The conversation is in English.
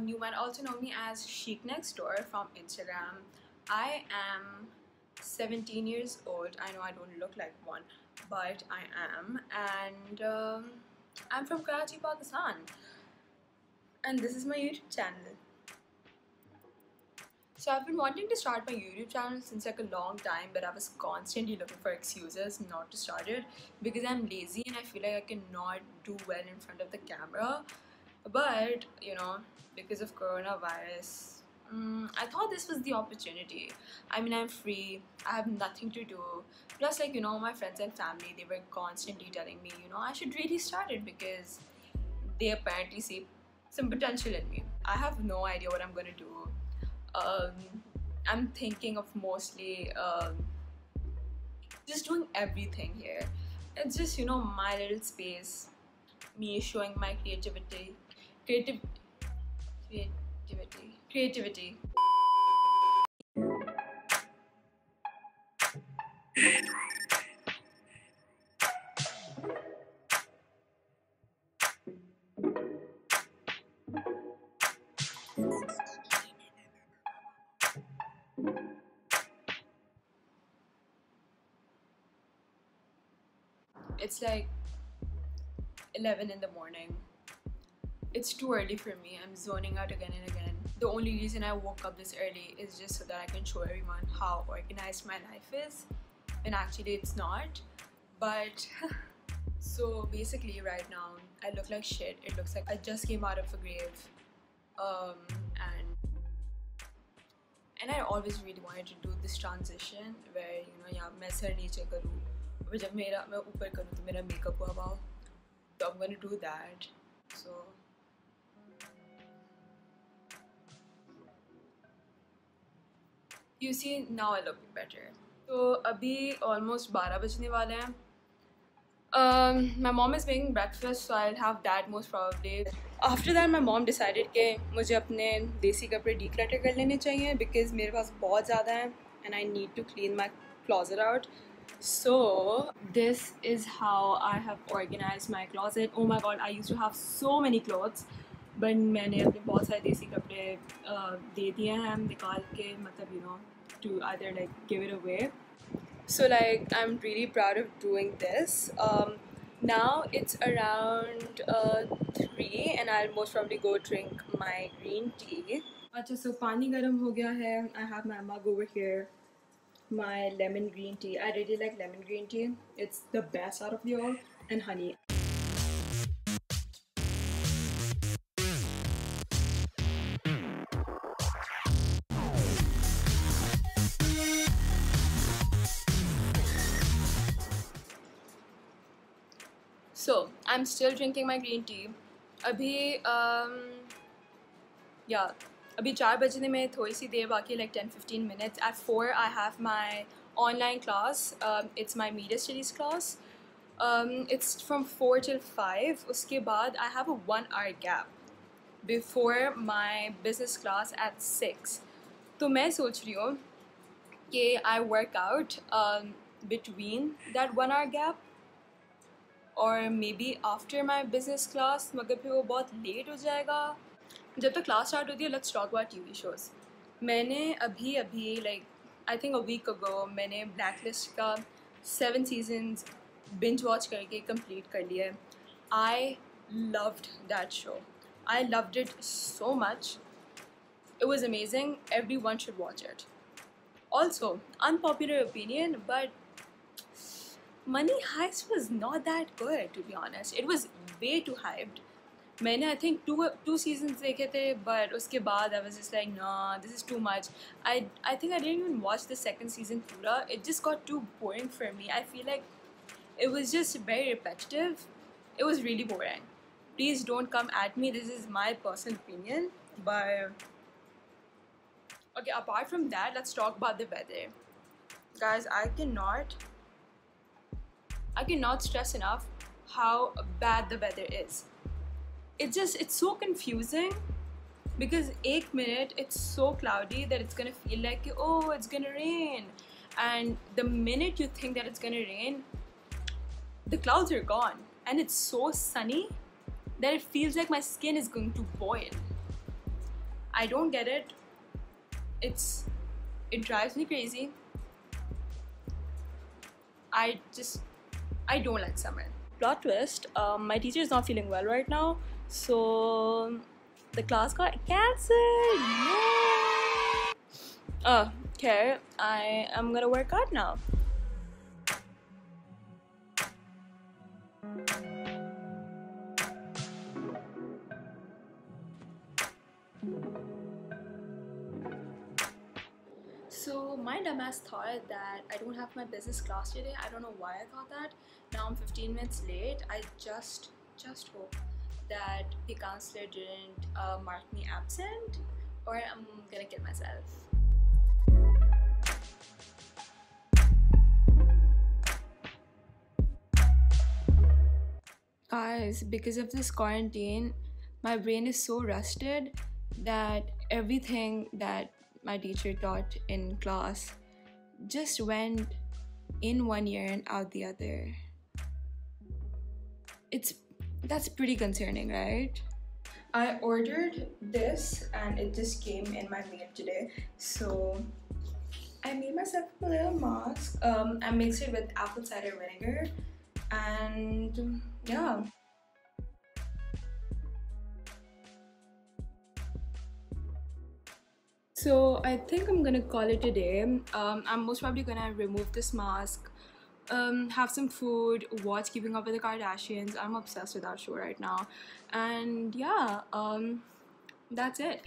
You might also know me as Chic Next Door from Instagram. I am 17 years old. I know I don't look like one, but I am. And I'm from Karachi, Pakistan. And this is my YouTube channel. So I've been wanting to start my YouTube channel since like a long time, but I was constantly looking for excuses not to start it because I'm lazy and I feel like I cannot do well in front of the camera. But because of coronavirus, I thought this was the opportunity. I mean, I'm free, I have nothing to do. Plus, like, my friends and family, they were constantly telling me, I should really start it because they apparently see some potential in me. I have no idea what I'm gonna do. um, I'm thinking of mostly just doing everything here. It's just my little space, me showing my creative, creativity. It's like 11 in the morning. It's too early for me. I'm zoning out again and again. The only reason I woke up this early is just so that I can show everyone how organized my life is. And actually, it's not. But so basically, right now, I look like shit. It looks like I just came out of a grave. Um, and I always really wanted to do this transition where यहाँ मैं sir नीचे करूँ, और जब मैं ऊपर करूँ तो मेरा makeup हुआ हुआ. So I'm gonna do that. So you see, now I look better. So अभी almost 12 बजने वाले हैं. My mom is making breakfast, so I'll have that most probably. After that, my mom decided कि मुझे अपने देसी कपड़े declutter कर लेने चाहिए because मेरे पास बहुत ज़्यादा हैं and I need to clean my closet out. So this is how I have organized my closet. Oh my god, I used to have so many clothes, but मैंने अपने बहुत सारे देसी कपड़े दे दिए हैं निकाल के, मतलब to either like give it away. So like I'm really proud of doing this. Now it's around 3 and I'll most probably go drink my green tea. Acha, so pani garam ho gaya hai. I have my mug over here. My lemon green tea. I really like lemon green tea. It's the best out of the all. And honey. So I'm still drinking my green tea. अभी अभी 4 बजने में थोड़ी सी देर बाकी, like 10-15 minutes. At 4 I have my online class. It's my media studies class. It's from 4 till 5. उसके बाद I have a 1 hour gap before my business class at 6. तो मैं सोच रही हूँ कि I work out between that 1 hour gap or maybe after my business class, मगर फिर वो बहुत late हो जाएगा. जब तक class start होती है, let's talk about TV shows. मैंने अभी like I think a week ago मैंने Blacklist का 7 seasons binge watch करके complete कर लिया. I loved that show. I loved it so much. It was amazing. Everyone should watch it. Also, unpopular opinion, but Money Heist was not that good, to be honest. It was way too hyped. मैंने I think two seasons देखे थे, but उसके बाद I was just like, nah, this is too much. I think I didn't even watch the second season पूरा. It just got too boring for me. I feel like it was just very repetitive. It was really boring. Please don't come at me. This is my personal opinion. But okay, apart from that, let's talk about the weather. Guys, I cannot stress enough how bad the weather is. It's so confusing because एक minute it's so cloudy that it's gonna feel like, oh, it's gonna rain, and the minute you think that it's gonna rain, the clouds are gone and it's so sunny that it feels like my skin is going to boil. I don't get it. It drives me crazy. I don't like summer. Plot twist, my teacher is not feeling well right now, so the class got cancelled. Yeah. Okay, I am gonna work out now. So my dumbass thought that I don't have my business class today. I don't know why I thought that. Now I'm 15 minutes late. I just hope that the counselor didn't mark me absent, or I'm gonna kill myself. Guys, because of this quarantine, my brain is so rusted that everything that my teacher taught in class just went in one ear and out the other. That's pretty concerning, right? I ordered this and it just came in my mail today. So I made myself a little mask. I mixed it with apple cider vinegar, and yeah. So I think I'm gonna call it a day. I'm most probably gonna remove this mask, have some food, watch Keeping Up with the Kardashians. I'm obsessed with that show right now, and yeah, that's it.